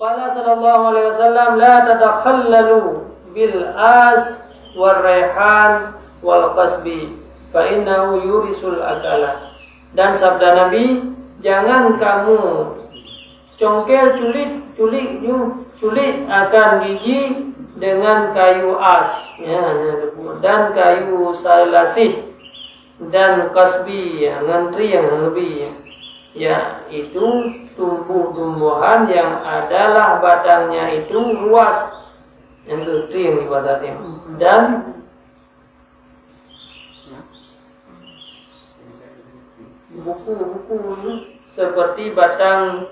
Qala sallallahu alaihi wasallam la tatakhallalu bil as wal raihan wal qasbi fa innahu yurisul akala. Dan sabda Nabi, jangan kamu congkel culik akan gigi dengan kayu as ya, dan kayu salasih dan kasbi ya, ngantri yang lebih ya, itu tumbuh-tumbuhan yang adalah batangnya itu luas yang itu yang ibadatnya, dan buku-buku seperti batang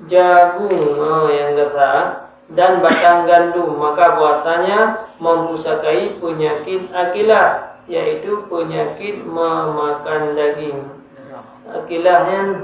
jagung yang besar dan batang gandum, maka puasanya mempusakai penyakit akilah, yaitu penyakit memakan daging. Akilahnya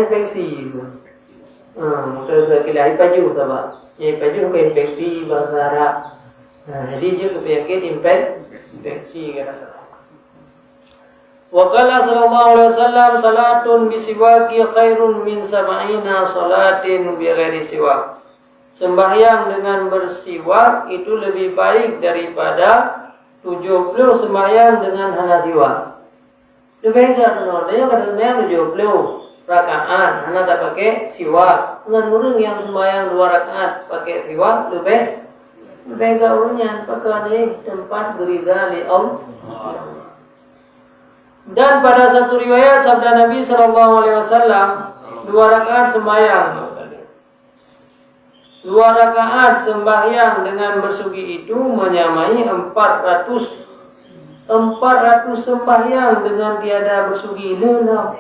infeksi itu. Akilah paju sama. Ya paju ke infeksi bahasa Arab. Nah, jadi juga penyakit infeksi kata. Wa qala sallallahu alaihi wasallam salatun bisiwaki khairun min sab'ina salatin bighairi siwak. Sembahyang dengan bersiwak itu lebih baik daripada 70 sembahyang dengan hana siwak. Lebih baik dia kata sembahyang 70 rakaat hana tak pakai siwak. Dengan orang yang sembahyang 2 rakaat pakai siwak lebih baik urunnya pakai tempat beribadah li Allah. Dan pada satu riwayat sabda Nabi sallallahu alaihi wasallam 2 rakaat sembahyang. 2 rakaat sembahyang dengan bersugi itu menyamai 400 sembahyang dengan tiada bersugi. Nah,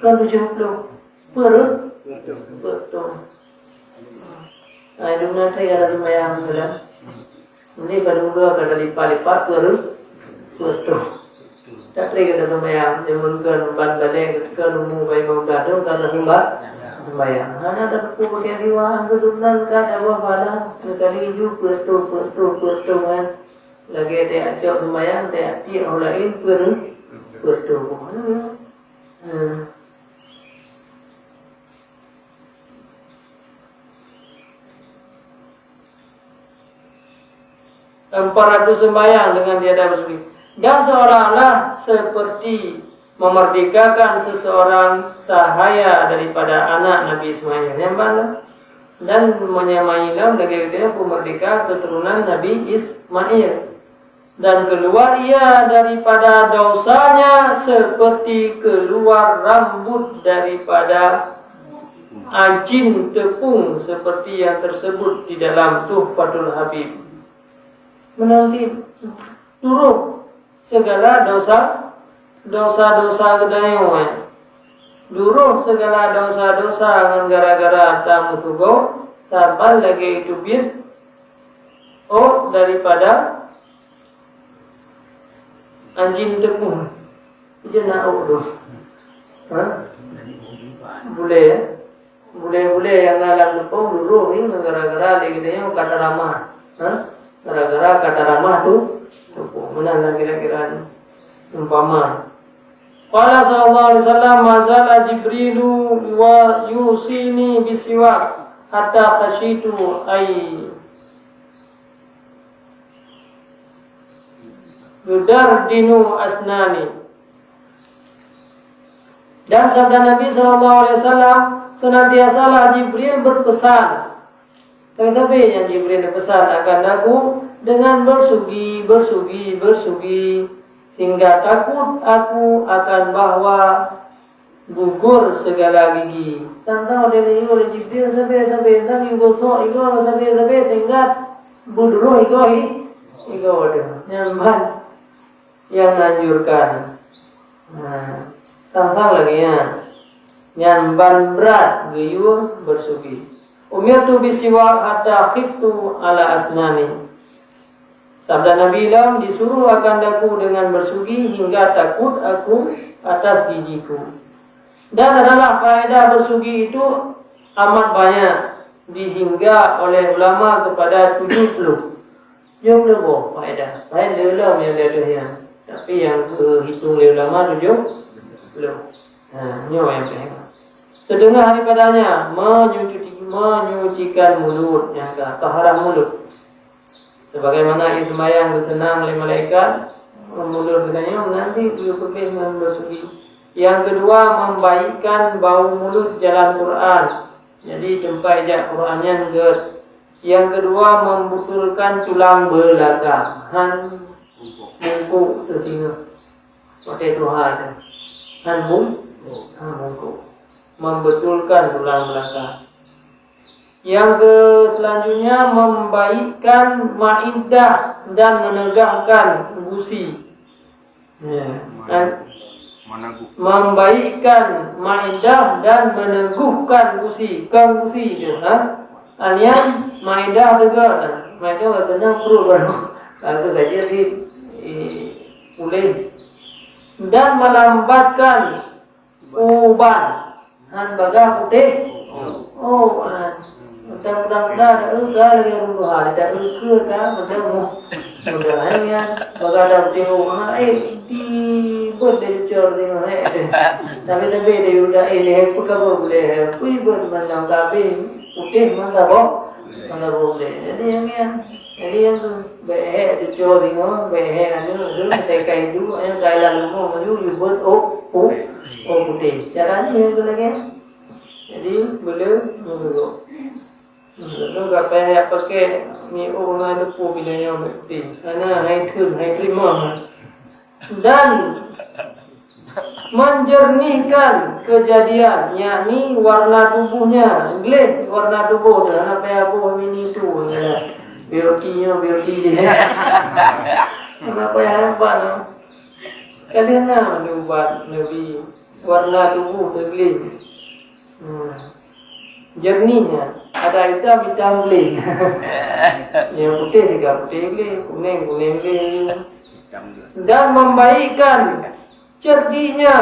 kan 70 betul. Nah, itu nanti ada sembahyang sudah. Ini kadang-kadang ada lipat-lipat betul. Tak lagi kata sembahyang, jangan ban badai ketika nemu bayi mau gaduh karena sembahyang. Hanya ada buku pakai riwayat kedudukan kata buah pada sekali hidup betul kan. Lagi ada acok sembahyang, ada tiap orang lain betul. Empat 400 sembahyang dengan tiada bersugi. Dan seolah-olah seperti memerdekakan seseorang sahaya daripada anak Nabi Ismail yang mana, dan menyamailah negara pemerdeka keturunan Nabi Ismail, dan keluar ia daripada dosanya seperti keluar rambut daripada anjing tepung, seperti yang tersebut di dalam Tuhfatul Habib. Menanti turun segala dosa kedayangan. Duruh segala dosa-dosa dengan gara-gara tamu tugo sampai lagi itu bir daripada anjing tepung. Dia nak udah. Boleh yang ngalang tepung duruh ini gara-gara lagi dia kata ramah. Gara-gara kata ramah tu mana kira-kira umpama. Qala sallallahu alaihi wasallam mazala Jibrilu wa yusini bisiwak hatta khashitu ay yudardinu asnani. Dan sabda Nabi sallallahu alaihi wasallam, senantiasalah Jibril berpesan. Tapi yang Jibril berpesan akan aku dengan bersugi hingga takut aku akan bahwa gugur segala gigi. Tentang oleh Jibril sampai gosok sampai sehingga budro itu nyaman yang anjurkan. Nah, tentang lagi ya nyamban berat guyur bersugi. Umirtu bisiwak hatta khiftu ala asnani. Sabda Nabi Ilham disuruh akan daku dengan bersugi hingga takut aku atas gigiku. Dan adalah faedah bersugi itu amat banyak, dihingga oleh ulama kepada 70. Yang lebih faedah. Lain dia ulama yang dia ada, tapi yang dihitung oleh ulama 70. Nah, ini yang penting. Setengah daripadanya menyucikan mulut, yang taharah mulut. Sebagaimana itu sembahyang disenang oleh malaikat, mulut dengannya nanti dia pergi membersuci. Yang kedua, membaikkan bau mulut jalan Quran. Jadi tempat ejak Qurannya enggak. Yang kedua, membutulkan tulang belakang. Bungkuk tersinggung. Pakai Tuhan. Bungkuk. Membetulkan tulang belakang. Yang selanjutnya membaikkan maidah dan menegakkan gusi. Membaikkan maidah dan meneguhkan gusi. Kan gusi itu, alian maidah juga. Maidah katanya perlu baru. Kalau saja boleh. Dan melambatkan uban. Baga putih. Mudah-mudahan ada lagi rumah ada ke kan mudah-mudahan baga ada putih di buat dari cor dengan tapi dia udah ini pun boleh pun buat macam tapi putih mana boleh jadi yang tu behe di cor dengan behe anu saya kain dulu yang kailan mau maju buat putih caranya yang tu lagi. Jadi boleh menurut nggak pakai ni orang ada pun bilangnya mesti karena hai terima dan menjernihkan kejadian, yakni warna tubuhnya, warna tubuh dan apa yang aku ini tu beauty dia kenapa yang apa kalian nak ubat lebih warna tubuh tergelincir. Jernihnya ada hitam beling. Yang putih juga putih beling, kuning beling. Dan membaikkan cerdinya,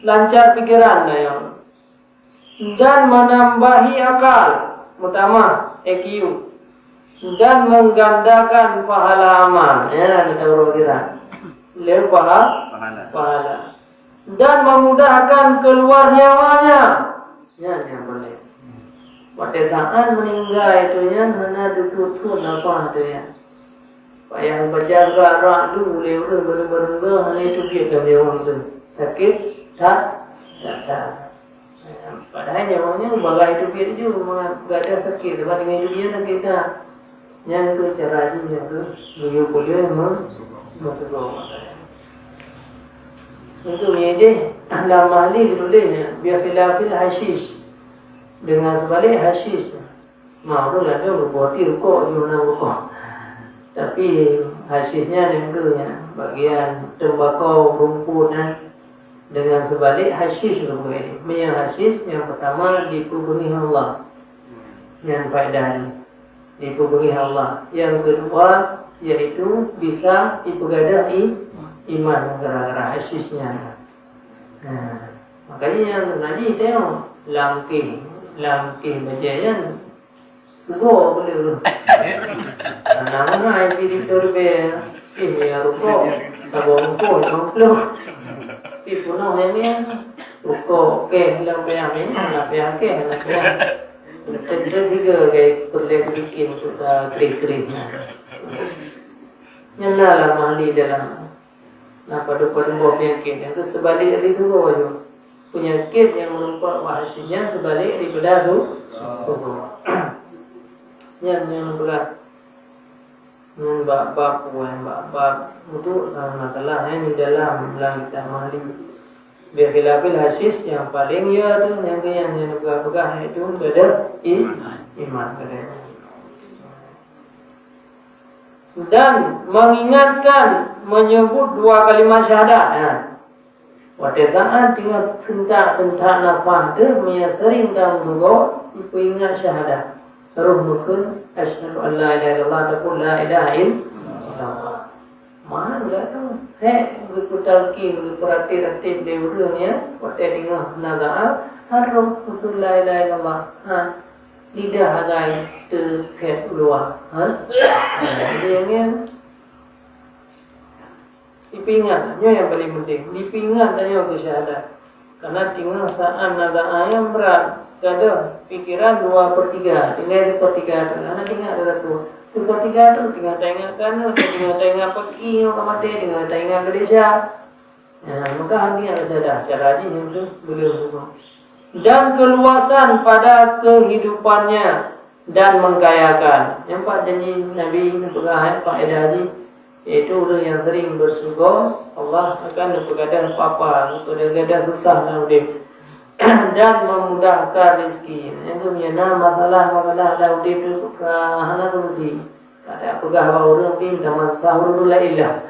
lancar pikiran dan menambahi akal, utama EQ, dan menggandakan pahala amal. Ya, kita berkira. Lepas pahala. Dan memudahkan keluar nyawanya. Ya, yang boleh. Pada saat meninggal itu ya, mana tutup apa tu ya. Payah baca gerak dulu, leher baru hanya itu kita dia orang tu. Sakit tak. Padahal nyawanya bagai itu kita juga enggak ada sakit. Lepas dengan itu dia kita. Yang itu caranya tu, beliau boleh masuk. Itu menjadi dalam ahli boleh biar filafil hashish dengan sebalik hashish mahu ada berbuati rukuk di mana rukuk tapi hashishnya dengarnya bagian tembakau rumput dengan sebalik hashish rukuk ini yang hashish yang pertama dihubungi Allah yang faedah dihubungi Allah yang kedua yaitu bisa dipegadai iman gara-gara hasisnya. Makanya yang tadi tengok langkih berjalan sugo boleh. Nama IP diturbe ini ruko sabong ko manglo. Ipuno ini ruko ke lampiang ini lampiang ke lampiang. Kita juga kayak perlu bikin sudah krik-kriknya. Nyala mandi dalam pada penyakit yang itu sebalik dari tubuh penyakit yang menumpuk wahasinya sebalik daripada tubuh yang berat bab untuk masalah yang di dalam kita mandi biar filafil hasis yang paling ya tu yang pegang itu pada iman dan mengingatkan menyebut dua kalimat syahadat. Pada saat tinggal sentak nafas tu, sering dalam dulu ingat syahadat. Terus mungkin asyhadu an la ilaha illallah wa la ilaha illallah. Mana enggak tahu. Gutalkin perhati-hati deurnya. Pada tinggal nazar harus betul la ilaha illallah. Lidah agai terkait luar. Jadi yang dipingat, yang paling penting. Dipingat tanya untuk syahadat. Karena tinggal saat nada ayam berat, ada pikiran 2/3, tinggal 1/3, karena tinggal ada tu. 1/3 tinggal tengah kanan, tinggal tengah pagi, mati, tinggal tengah ke desa. Maka hati ada sadar, cara ini itu beliau. Dan keluasan pada kehidupannya dan mengkayakan. Yang Pak janji Nabi berkata faedah haji, yaitu orang yang sering bersyukur, Allah akan berkata apa-apa, berkata susah nanti dan memudahkan rezeki. Itu punya masalah ada itu hana solusi. Ada pegawai orang tim sama sahur la ilah.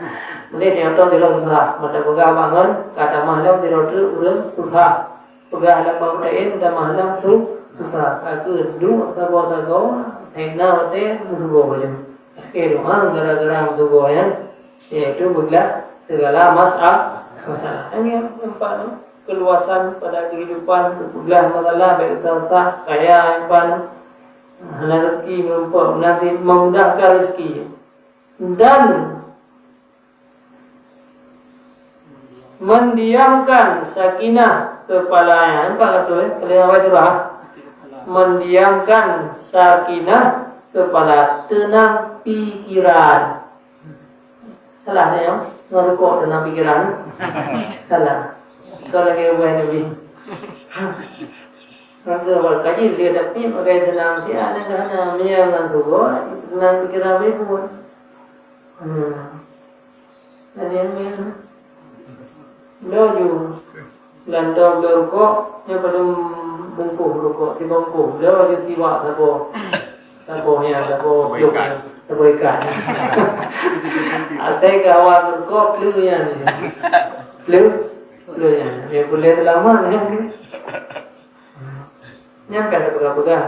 Mungkin yang tahu tidak susah, mata pegawai bangun kata malam tidak orang susah. Pegawai bangun lain dan malam susah. Aku dulu kalau Hena te musuh boleh. Doang gara-gara musuh goyan, yaitu beglah segala masalah. Ini empat keluasan pada kehidupan, beglah masalah baik usaha kaya empat. Rezeki nanti memudahkan rezeki dan mendiamkan sakinah kepalanya. Empat kata kalian wajibah. Mendiamkan sakinah kepala, tenang pikiran. Salah ya, ngerukuk tenang pikiran. Salah. Kalau lagi buat Nabi. Kalau kaji dia tapi pakai tenang sih ada kerana menyangan suku tenang pikiran dia pun. Ada yang ni. Loju landau berukuk yang belum bungkuh rokok si bungkuh dia lagi siwak sabo yang sabo juk sabo ikan atai kawan rokok flu yang dia boleh lama ni yang kada pegah-pegah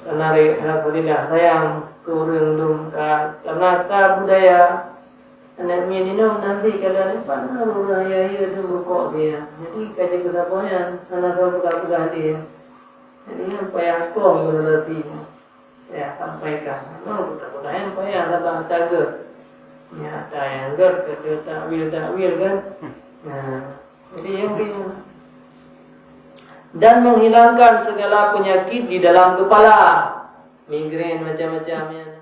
karena alhamdulillah sayang turun karena budaya anak ni nanti kalau lepas raya itu rokok dia. Jadi kaji kesabaran anak saya buka-buka dia. Jadi apa yang kau mengerti ya sampaikan. Buka-buka yang apa yang ada tagar. Ya tagar kita takwil kan. Jadi yang dan menghilangkan segala penyakit di dalam kepala, migrain macam-macamnya.